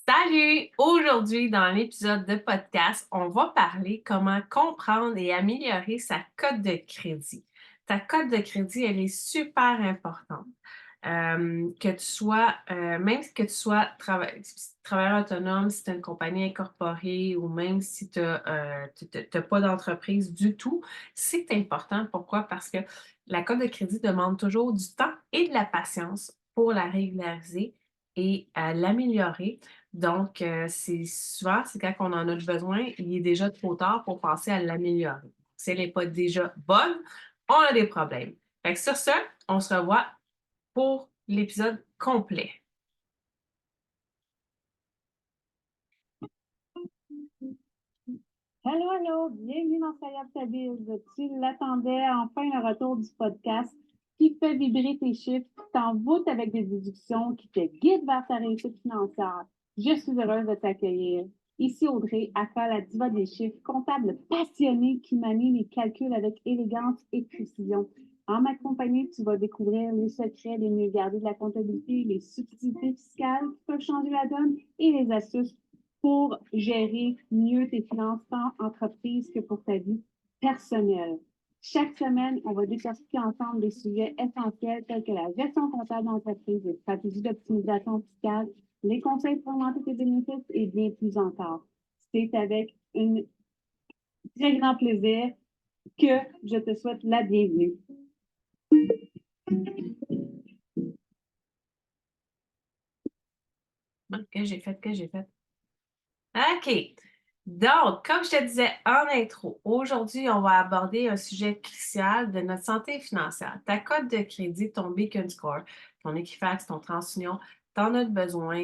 Salut! Aujourd'hui, dans l'épisode de podcast, on va parler comment comprendre et améliorer sa cote de crédit. Ta cote de crédit, elle est super importante. Que tu sois, même que tu sois travailleur autonome, si tu as une compagnie incorporée ou même si tu n'as pas d'entreprise du tout, c'est important. Pourquoi? Parce que la cote de crédit demande toujours du temps et de la patience pour la régulariser et l'améliorer. Donc, c'est quand on en a besoin, il est déjà trop tard pour penser à l'améliorer. Si elle n'est pas déjà bonne, on a des problèmes. Fait que sur ce, on se revoit pour l'épisode complet. Allô, allô, bienvenue dans Soyez Stable. Tu l'attendais, enfin le retour du podcast qui fait vibrer tes chiffres, qui t'envoûte avec des déductions, qui te guide vers ta réussite financière. Je suis heureuse de t'accueillir. Ici Audrey, aka la diva des chiffres, comptable passionnée qui manie les calculs avec élégance et précision. En ma compagnie, tu vas découvrir les secrets des mieux gardés de la comptabilité, les subtilités fiscales qui peuvent changer la donne et les astuces pour gérer mieux tes finances tant entreprise que pour ta vie personnelle. Chaque semaine, on va décortiquer ensemble des sujets essentiels tels que la gestion comptable d'entreprise, les stratégies d'optimisation fiscale, les conseils pour augmenter tes bénéfices et bien plus encore. C'est avec un très grand plaisir que je te souhaite la bienvenue. Bon, que j'ai fait. OK. Donc, comme je te disais en intro, aujourd'hui, on va aborder un sujet crucial de notre santé financière. Ta cote de crédit, ton Beacon Score, ton Equifax, ton TransUnion, t'en as besoin.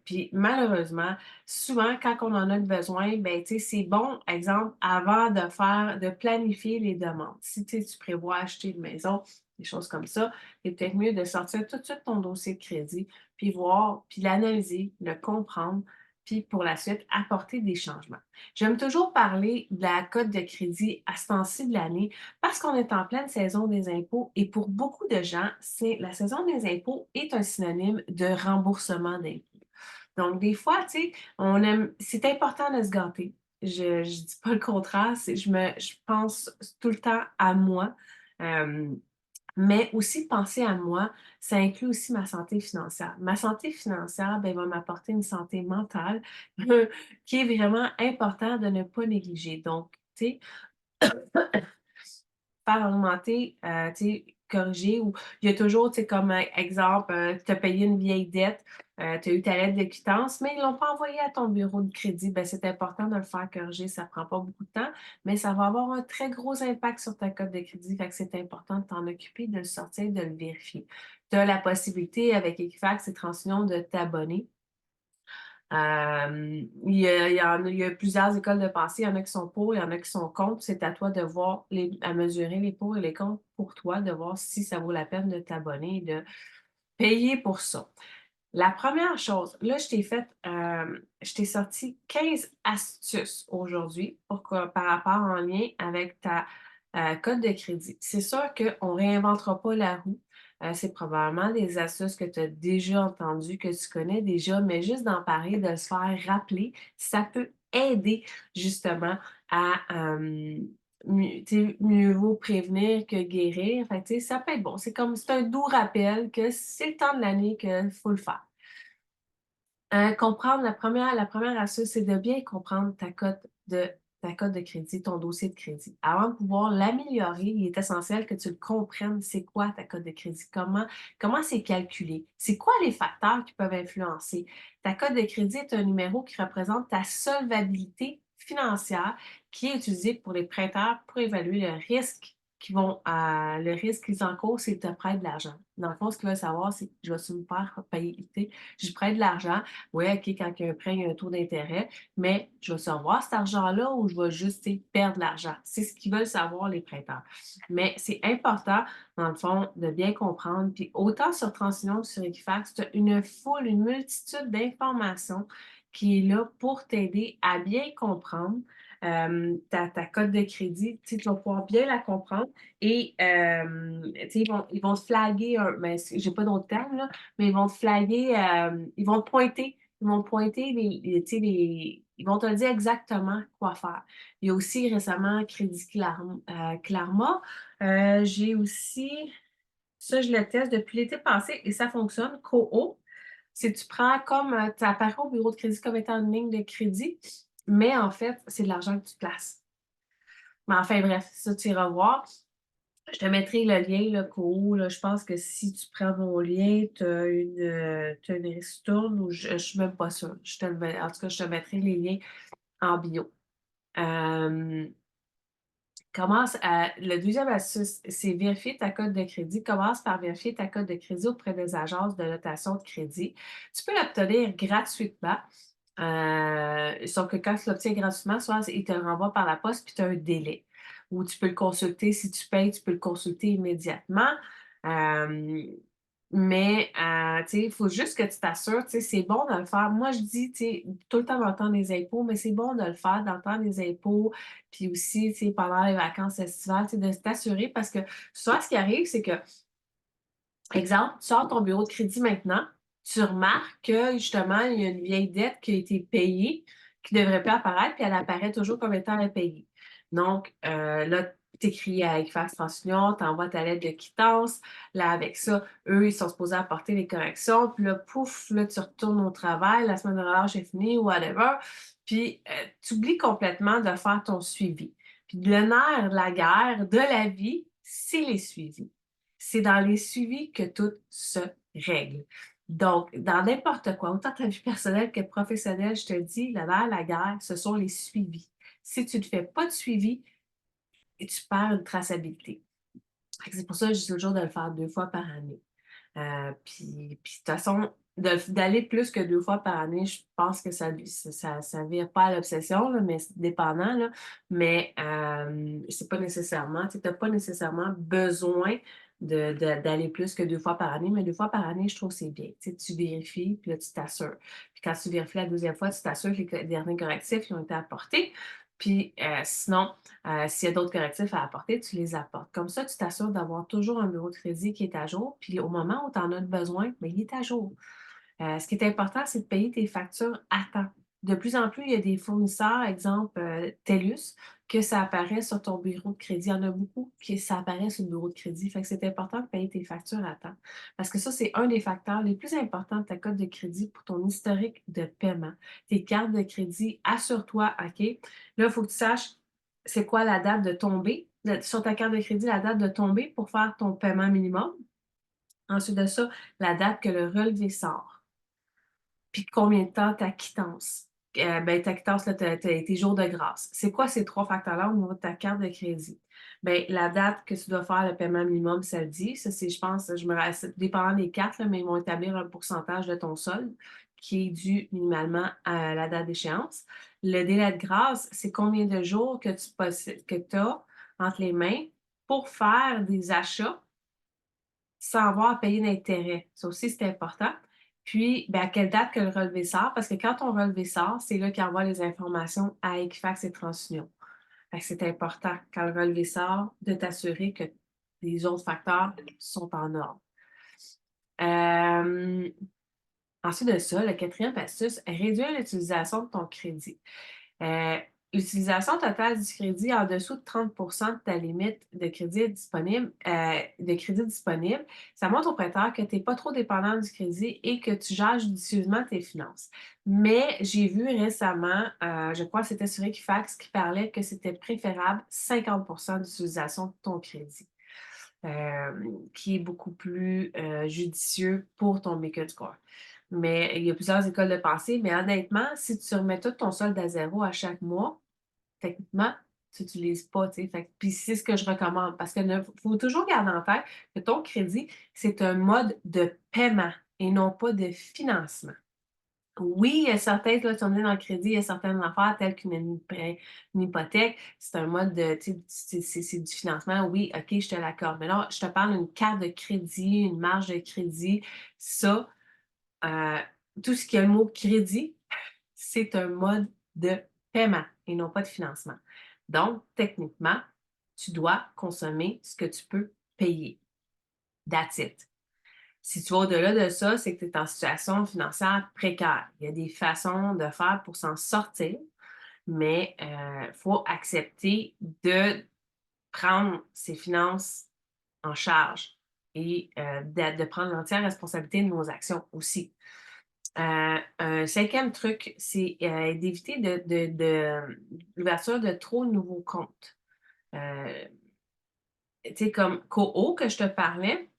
Puis malheureusement, souvent, quand on en a besoin, ben, tu sais, c'est bon, exemple, avant de planifier les demandes. Si tu prévois acheter une maison, des choses comme ça, c'est peut-être mieux de sortir tout de suite ton dossier de crédit, puis voir, puis l'analyser, le comprendre, puis pour la suite, apporter des changements. J'aime toujours parler de la cote de crédit à ce temps-ci de l'année parce qu'on est en pleine saison des impôts et pour beaucoup de gens, la saison des impôts est un synonyme de remboursement d'impôts. Donc, des fois, tu sais, c'est important de se gâter. Je ne dis pas le contraire, je pense tout le temps à moi. Euh, mais aussi penser à moi, ça inclut aussi ma santé financière. Ma santé financière, ben, va m'apporter une santé mentale qui est vraiment important de ne pas négliger. Donc, tu sais, faire augmenter, tu sais, corriger ou il y a toujours, tu sais, comme exemple, tu as payé une vieille dette, tu as eu ta lettre de quittance, mais ils l'ont pas envoyée à ton bureau de crédit. Ben, c'est important de le faire corriger. Ça prend pas beaucoup de temps, mais ça va avoir un très gros impact sur ta cote de crédit. Fait que c'est important de t'en occuper, de le sortir, de le vérifier. Tu as la possibilité avec Equifax et TransUnion de t'abonner. Il y a plusieurs écoles de pensée. Il y en a qui sont pour, il y en a qui sont contre. C'est à toi de voir, à mesurer les pour et les contre pour toi, de voir si ça vaut la peine de t'abonner et de payer pour ça. La première chose, là, je t'ai sorti 15 astuces aujourd'hui par rapport en lien avec ta code de crédit. C'est sûr qu'on ne réinventera pas la roue. C'est probablement des astuces que tu as déjà entendues, que tu connais déjà, mais juste d'en parler, de se faire rappeler, ça peut aider justement à mieux vaut prévenir que guérir. Fait que, ça peut être bon. C'est un doux rappel que c'est le temps de l'année qu'il faut le faire. Comprendre la première astuce, c'est de bien comprendre ta cote de crédit, ton dossier de crédit. Avant de pouvoir l'améliorer, il est essentiel que tu le comprennes, c'est quoi ta cote de crédit, comment c'est calculé, c'est quoi les facteurs qui peuvent influencer. Ta cote de crédit est un numéro qui représente ta solvabilité financière qui est utilisé pour les prêteurs pour évaluer le risque qu'ils encourent s'ils te prêtent de l'argent. Dans le fond, ce qu'ils veulent savoir, c'est: je vais-tu me faire payer, je prête de l'argent. Oui, OK, quand il y a un prêt, il y a un taux d'intérêt, mais je vais recevoir cet argent-là ou je vais juste, perdre de l'argent? C'est ce qu'ils veulent savoir, les prêteurs. Mais c'est important, dans le fond, de bien comprendre. Puis autant sur TransUnion que sur Equifax, tu as une multitude d'informations qui est là pour t'aider à bien comprendre ta cote de crédit. Tu vas pouvoir bien la comprendre et ils vont te flaguer, j'ai pas d'autre terme, là, mais ils vont te flaguer, ils vont te pointer Ils vont pointer ils vont te dire exactement quoi faire. Il y a aussi récemment Crédit Karma. J'ai aussi, ça je le teste depuis l'été passé et ça fonctionne, Koho. Si tu prends comme, tu apparais au bureau de crédit comme étant une ligne de crédit, mais en fait, c'est de l'argent que tu places. Mais enfin bref, ça tu iras voir. Je te mettrai le lien, là, Koho, là. Je pense que si tu prends mon lien, tu as une ristourne ou je suis même pas sûre. En tout cas, je te mettrai les liens en bio. Euh, le deuxième astuce, c'est vérifier ta cote de crédit. Commence par vérifier ta cote de crédit auprès des agences de notation de crédit. Tu peux l'obtenir gratuitement. Sauf que quand tu l'obtiens gratuitement, soit il te le renvoie par la poste puis tu as un délai. Ou tu peux le consulter, si tu payes, tu peux le consulter immédiatement. Euh, tu sais, il faut juste que tu t'assures, tu sais, c'est bon de le faire. Moi, je dis, tu sais, tout le temps d'entendre les impôts, mais c'est bon de le faire, d'entendre les impôts, puis aussi, tu sais, pendant les vacances estivales, tu sais, de t'assurer parce que souvent, ce qui arrive, c'est que, exemple, tu sors ton bureau de crédit maintenant, tu remarques que, justement, il y a une vieille dette qui a été payée, qui ne devrait plus apparaître, puis elle apparaît toujours comme étant impayée. Donc, là, tu écris à Equifax Transunion, tu envoies ta lettre de quittance. Là, avec ça, eux, ils sont supposés apporter les corrections. Puis là, pouf, là, tu retournes au travail, la semaine de relâche est finie, whatever. Puis, tu oublies complètement de faire ton suivi. Puis, le nerf de la guerre, de la vie, c'est les suivis. C'est dans les suivis que tout se règle. Donc, dans n'importe quoi, autant ta vie personnelle que professionnelle, je te dis, le nerf de la guerre, ce sont les suivis. Si tu ne fais pas de suivi, tu perds une traçabilité. C'est pour ça que je dis toujours de le faire 2 fois par année. Puis, de toute façon, d'aller plus que 2 fois par année, je pense que ça vire pas à l'obsession, là, mais c'est dépendant. Là, mais c'est pas nécessairement, tu n'as pas nécessairement besoin d'aller plus que 2 fois par année, mais 2 fois par année, je trouve que c'est bien. Tu vérifies, puis là, tu t'assures. Puis quand tu vérifies la deuxième fois, tu t'assures que les derniers correctifs ils ont été apportés. Puis sinon, s'il y a d'autres correctifs à apporter, tu les apportes. Comme ça, tu t'assures d'avoir toujours un bureau de crédit qui est à jour. Puis au moment où tu en as besoin, bien, il est à jour. Ce qui est important, c'est de payer tes factures à temps. De plus en plus, il y a des fournisseurs, exemple TELUS, que ça apparaît sur ton bureau de crédit. Il y en a beaucoup qui ça apparaît sur le bureau de crédit. Fait que c'est important de payer tes factures à temps. Parce que ça, c'est un des facteurs les plus importants de ta cote de crédit pour ton historique de paiement. Tes cartes de crédit, assure-toi, OK? Là, il faut que tu saches c'est quoi la date de tombée. Sur ta carte de crédit, la date de tombée pour faire ton paiement minimum. Ensuite de ça, la date que le relevé sort. Puis combien de temps ta quittance? Ta quittance, là, tes jours de grâce. C'est quoi ces 3 facteurs-là au niveau de ta carte de crédit? Ben, la date que tu dois faire le paiement minimum, ça le dit. Ça, c'est, je pense, dépendant des cartes, là, mais ils vont établir un pourcentage de ton solde qui est dû minimalement à la date d'échéance. Le délai de grâce, c'est combien de jours que tu as entre les mains pour faire des achats sans avoir à payer d'intérêt. Ça aussi, c'est important. Puis, à quelle date que le relevé sort? Parce que quand ton relevé sort, c'est là qu'il envoie les informations à Equifax et TransUnion. Fait que c'est important, quand le relevé sort, de t'assurer que les autres facteurs sont en ordre. Ensuite de ça, le quatrième astuce, réduire l'utilisation de ton crédit. Euh, L'utilisation totale du crédit en dessous de 30 de ta limite de crédit disponible, ça montre au prêteur que tu n'es pas trop dépendant du crédit et que tu gères judicieusement tes finances. Mais j'ai vu récemment, je crois que c'était sur Equifax, qui parlait que c'était préférable 50 d'utilisation de ton crédit, qui est beaucoup plus judicieux pour ton Make Score. Mais il y a plusieurs écoles de pensée, mais honnêtement, si tu remets tout ton solde à zéro à chaque mois, techniquement, tu n'utilises pas, tu sais. Puis c'est ce que je recommande parce qu'il faut toujours garder en tête que ton crédit, c'est un mode de paiement et non pas de financement. Oui, il y a certaines, là, tu en es dans le crédit, il y a certaines affaires telles une hypothèque, c'est un mode de, tu sais, c'est du financement, oui, OK, je te l'accorde. Mais là, je te parle d'une carte de crédit, une marge de crédit, ça, euh, tout ce qui a le mot crédit, c'est un mode de paiement et non pas de financement. Donc, techniquement, tu dois consommer ce que tu peux payer. That's it. Si tu vas au-delà de ça, c'est que tu es en situation financière précaire. Il y a des façons de faire pour s'en sortir, mais il faut accepter de prendre ses finances en charge et de prendre l'entière responsabilité de nos actions aussi. Un cinquième truc, c'est d'éviter l'ouverture de trop de nouveaux comptes. Euh, Tu sais, comme Koho que je te parlais,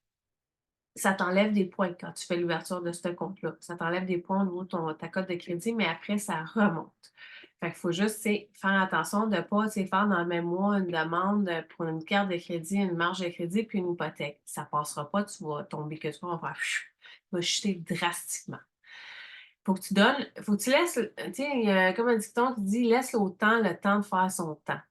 ça t'enlève des points quand tu fais l'ouverture de ce compte-là. Ça t'enlève des points au niveau de ta cote de crédit, mais après, ça remonte. Fait qu'il faut juste, tu sais, faire attention de ne pas, tu sais, faire dans le même mois une demande pour une carte de crédit, une marge de crédit, puis une hypothèque. Ça ne passera pas, tu vas tomber que toi, on va faire, va chuter drastiquement. Faut que tu donnes, faut que tu laisses, tu sais, comme un dicton qui dit, laisse au temps le temps de faire son temps.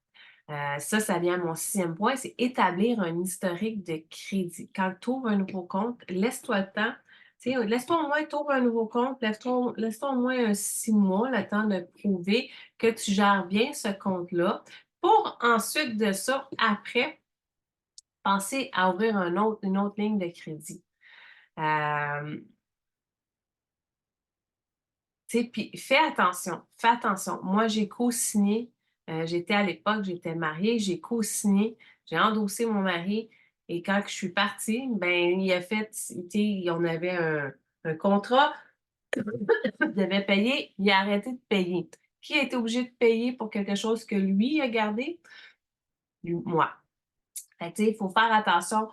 Ça vient à mon sixième point, c'est établir un historique de crédit. Quand tu ouvres un nouveau compte, laisse-toi le temps. Tu sais, laisse-toi au moins t'ouvres un nouveau compte, laisse-toi au moins 6 mois, le temps de prouver que tu gères bien ce compte-là. Pour ensuite de ça, après, penser à ouvrir une autre ligne de crédit. Euh, Tu sais, puis fais attention. Moi, j'ai co-signé, j'étais à l'époque, j'étais mariée, j'ai co-signé, j'ai endossé mon mari et quand je suis partie, ben il a fait, tu sais, on avait un contrat, il devait payer, il a arrêté de payer. Qui a été obligé de payer pour quelque chose que lui a gardé? Moi. Fait que, tu sais, il faut faire attention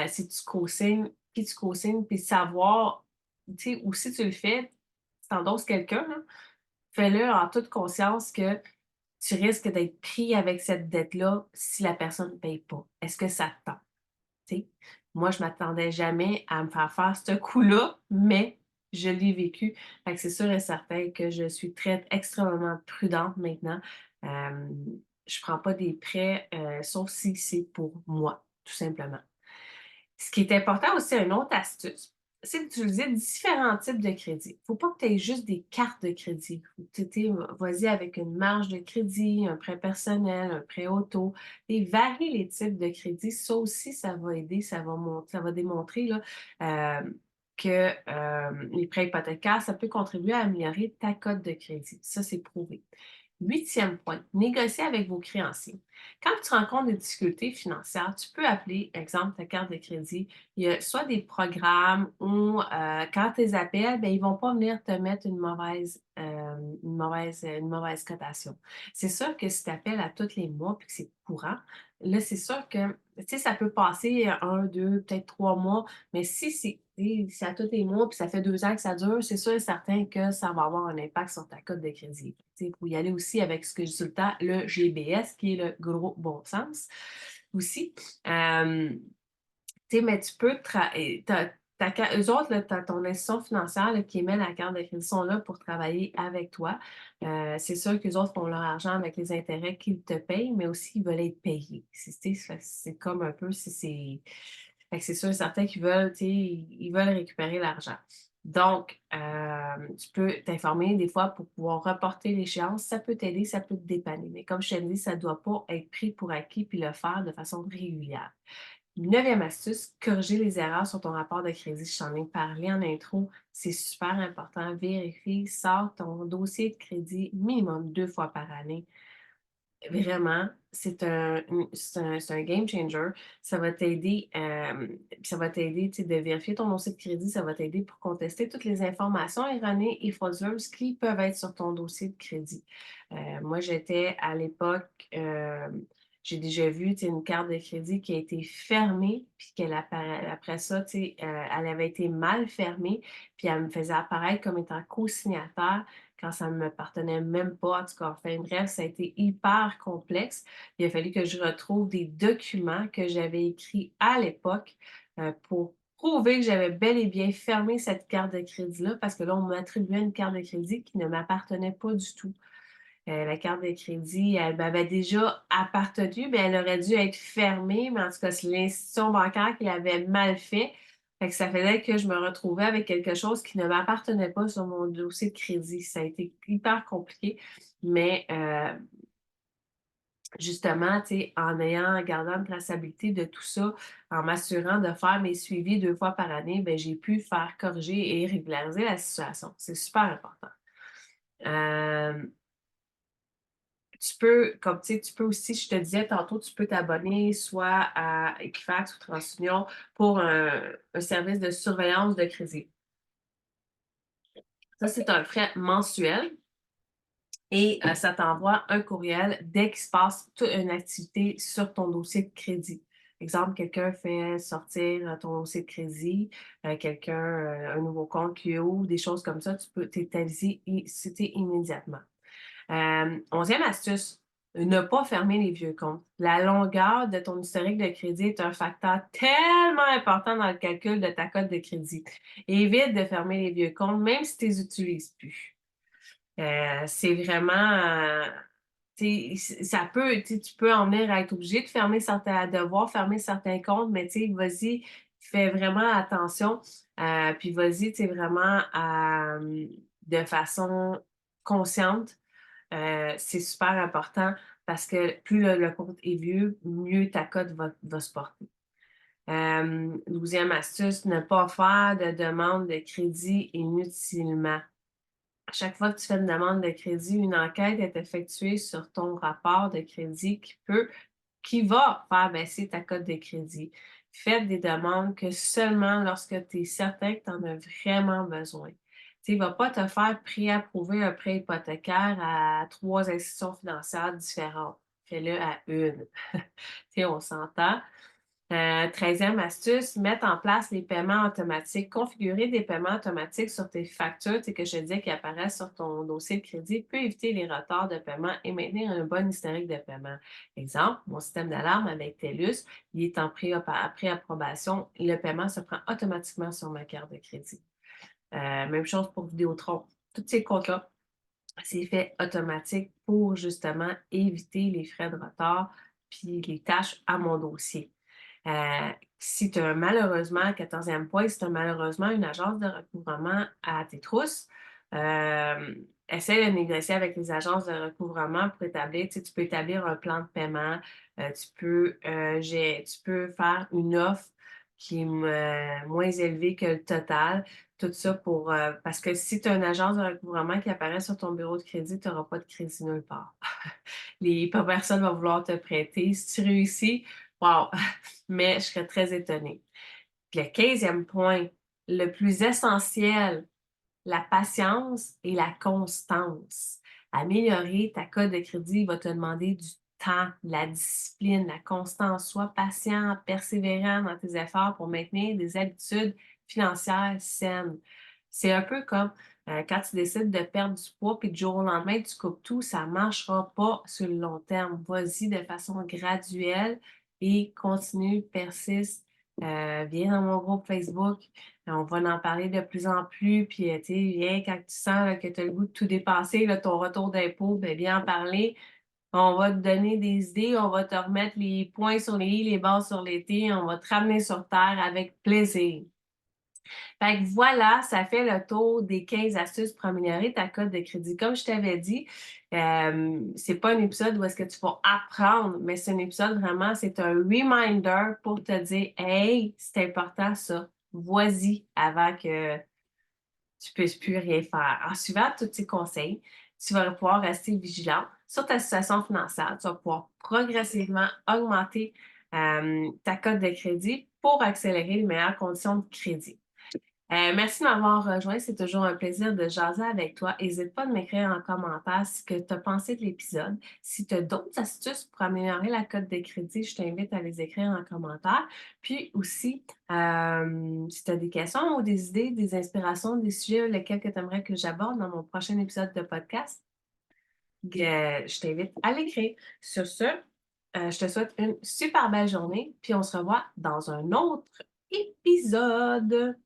si tu co-signes, qui tu co-signes, puis savoir, tu sais, ou si tu le fais, si tu endosses quelqu'un, là, fais-le en toute conscience que tu risques d'être pris avec cette dette-là si la personne ne paye pas. Est-ce que ça te tente? Tu sais? Moi, je ne m'attendais jamais à me faire ce coup-là, mais je l'ai vécu. Fait que c'est sûr et certain que je suis extrêmement prudente maintenant. Euh, je ne prends pas des prêts, sauf si c'est pour moi, tout simplement. Ce qui est important aussi, une autre astuce, c'est d'utiliser différents types de crédits. Il ne faut pas que tu aies juste des cartes de crédit. Vas-y avec une marge de crédit, un prêt personnel, un prêt auto, et varie les types de crédits. Ça aussi, ça va aider, ça va démontrer là, que les prêts hypothécaires, ça peut contribuer à améliorer ta cote de crédit. Ça, c'est prouvé. Huitième point, négocier avec vos créanciers. Quand tu rencontres des difficultés financières, tu peux appeler, exemple, ta carte de crédit. Il y a soit des programmes où, quand tu les appelles, ben, ils ne vont pas venir te mettre une mauvaise cotation. C'est sûr que si tu appelles à tous les mois et que c'est courant, là, c'est sûr que, tu sais, ça peut passer 1, 2, peut-être 3 mois, mais si c'est à tous les mois puis ça fait 2 ans que ça dure, c'est sûr et certain que ça va avoir un impact sur ta cote de crédit. Il faut y aller aussi avec ce que je dis tout le temps, le GBS, qui est le gros bon sens aussi. Mais tu peux, eux autres, là, ton institution financière là, qui émet la carte de crédit sont là pour travailler avec toi. C'est sûr qu'eux autres font leur argent avec les intérêts qu'ils te payent, mais aussi ils veulent être payés. C'est comme un peu, si c'est. Fait que c'est sûr et certain qu'ils veulent, ils veulent récupérer l'argent. Donc, tu peux t'informer des fois pour pouvoir reporter l'échéance. Ça peut t'aider, ça peut te dépanner. Mais comme je te dis, ça ne doit pas être pris pour acquis puis le faire de façon régulière. Neuvième astuce, corriger les erreurs sur ton rapport de crédit. Je t'en ai parlé en intro. C'est super important. Vérifie, sors ton dossier de crédit minimum 2 fois par année. Vraiment, c'est un game changer. Ça va t'aider, tu sais, de vérifier ton dossier de crédit. Ça va t'aider pour contester toutes les informations erronées et frauduleuses qui peuvent être sur ton dossier de crédit. Moi, j'étais à l'époque, j'ai déjà vu, tu sais, une carte de crédit qui a été fermée, puis après ça, tu sais, elle avait été mal fermée, puis elle me faisait apparaître comme étant co-signataire quand ça ne m'appartenait même pas. En tout cas, enfin bref, ça a été hyper complexe. Il a fallu que je retrouve des documents que j'avais écrits à l'époque pour prouver que j'avais bel et bien fermé cette carte de crédit-là, parce que là, on m'attribuait une carte de crédit qui ne m'appartenait pas du tout. La carte de crédit, elle m'avait déjà appartenu, mais elle aurait dû être fermée, mais en tout cas, c'est l'institution bancaire qui l'avait mal fait. Fait que ça faisait que je me retrouvais avec quelque chose qui ne m'appartenait pas sur mon dossier de crédit. Ça a été hyper compliqué, mais justement, en gardant une traçabilité de tout ça, en m'assurant de faire mes suivis 2 fois par année, ben, j'ai pu faire corriger et régulariser la situation. C'est super important. Tu peux, comme tu sais, tu peux aussi, je te disais tantôt, tu peux t'abonner soit à Equifax ou TransUnion pour un service de surveillance de crédit. Ça, c'est un frais mensuel et ça t'envoie un courriel dès qu'il se passe toute une activité sur ton dossier de crédit. Exemple, quelqu'un fait sortir ton dossier de crédit, un nouveau compte qui ouvre, des choses comme ça, tu peux t'étaliser et citer immédiatement. 11e astuce, ne pas fermer les vieux comptes. La longueur de ton historique de crédit est un facteur tellement important dans le calcul de ta cote de crédit. Évite de fermer les vieux comptes, même si tu ne les utilises plus. C'est vraiment, ça peut, tu peux en venir à être obligé de fermer certains, à devoir fermer certains comptes, mais vas-y, fais vraiment attention, puis vas-y, vraiment de façon consciente. C'est super important parce que plus le compte est vieux, mieux ta cote va se porter. 12e astuce, ne pas faire de demande de crédit inutilement. À chaque fois que tu fais une demande de crédit, une enquête est effectuée sur ton rapport de crédit qui va faire baisser ta cote de crédit. Faites des demandes que seulement lorsque tu es certain que tu en as vraiment besoin. Tu ne vas pas te faire pré-approuver un prêt hypothécaire à 3 institutions financières différentes. Fais-le à une. On s'entend. 13e astuce, mettre en place les paiements automatiques. Configurer des paiements automatiques sur tes factures, que je disais qui apparaissent sur ton dossier de crédit, peut éviter les retards de paiement et maintenir un bon historique de paiement. Exemple, mon système d'alarme avec TELUS, il est en pré-approbation. Le paiement se prend automatiquement sur ma carte de crédit. Même chose pour Vidéotron. Tous ces comptes-là, c'est fait automatique pour justement éviter les frais de retard puis les tâches à mon dossier. Si tu as malheureusement, 14e point, si tu as malheureusement une agence de recouvrement à tes trousses, essaie de négocier avec les agences de recouvrement pour établir, tu peux établir un plan de paiement, tu peux faire une offre qui est moins élevée que le total. Tout ça parce que si tu as une agence de recouvrement qui apparaît sur ton bureau de crédit, tu n'auras pas de crédit nulle part. Pas personne va vouloir te prêter. Si tu réussis, wow! Mais je serais très étonnée. Puis le 15e point, le plus essentiel, la patience et la constance. Améliorer ta cote de crédit va te demander du temps, la discipline, la constance. Sois patient, persévérant dans tes efforts pour maintenir des habitudes financières saines. C'est un peu comme quand tu décides de perdre du poids puis du jour au lendemain, tu coupes tout, ça ne marchera pas sur le long terme. Vas-y de façon graduelle et continue, persiste. Viens dans mon groupe Facebook. On va en parler de plus en plus. Puis, tu sais, viens quand tu sens là, que tu as le goût de tout dépasser, là, ton retour d'impôt, bien, viens en parler. On va te donner des idées, on va te remettre les points sur les i, les bases sur les t, on va te ramener sur terre avec plaisir. Fait que voilà, ça fait le tour des 15 astuces pour améliorer ta cote de crédit. Comme je t'avais dit, c'est pas un épisode où est-ce que tu vas apprendre, mais c'est un épisode vraiment, c'est un reminder pour te dire, hey, c'est important ça. Vas-y avant que tu ne puisses plus rien faire. En suivant tous ces conseils, tu vas pouvoir rester vigilant sur ta situation financière. Tu vas pouvoir progressivement augmenter ta cote de crédit pour accélérer les meilleures conditions de crédit. Merci de m'avoir rejoint. C'est toujours un plaisir de jaser avec toi. N'hésite pas à m'écrire en commentaire ce que tu as pensé de l'épisode. Si tu as d'autres astuces pour améliorer la cote de crédit, je t'invite à les écrire en commentaire. Puis aussi, si tu as des questions ou des idées, des inspirations, des sujets lesquels tu aimerais que j'aborde dans mon prochain épisode de podcast, je t'invite à l'écrire. Sur ce, je te souhaite une super belle journée, puis on se revoit dans un autre épisode.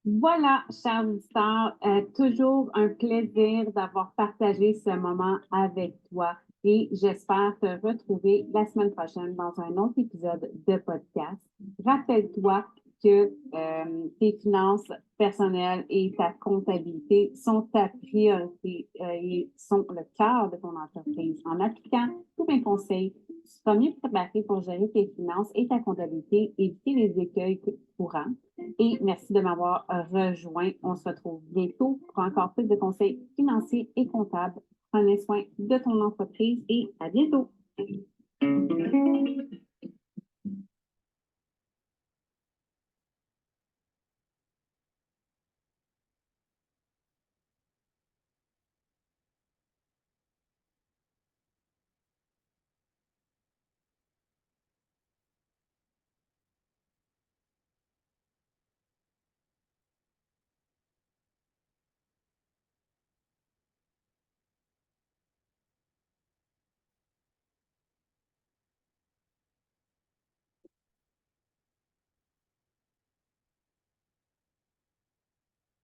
Voilà, chers auditeurs, toujours un plaisir d'avoir partagé ce moment avec toi. et j'espère te retrouver la semaine prochaine dans un autre épisode de podcast. Rappelle-toi que tes finances personnelles et ta comptabilité sont ta priorité et sont le cœur de ton entreprise. En appliquant tous mes conseils, tu seras mieux préparé pour gérer tes finances et ta comptabilité, éviter les écueils courants. Et merci de m'avoir rejoint. On se retrouve bientôt pour encore plus de conseils financiers et comptables. Prenez soin de ton entreprise et à bientôt.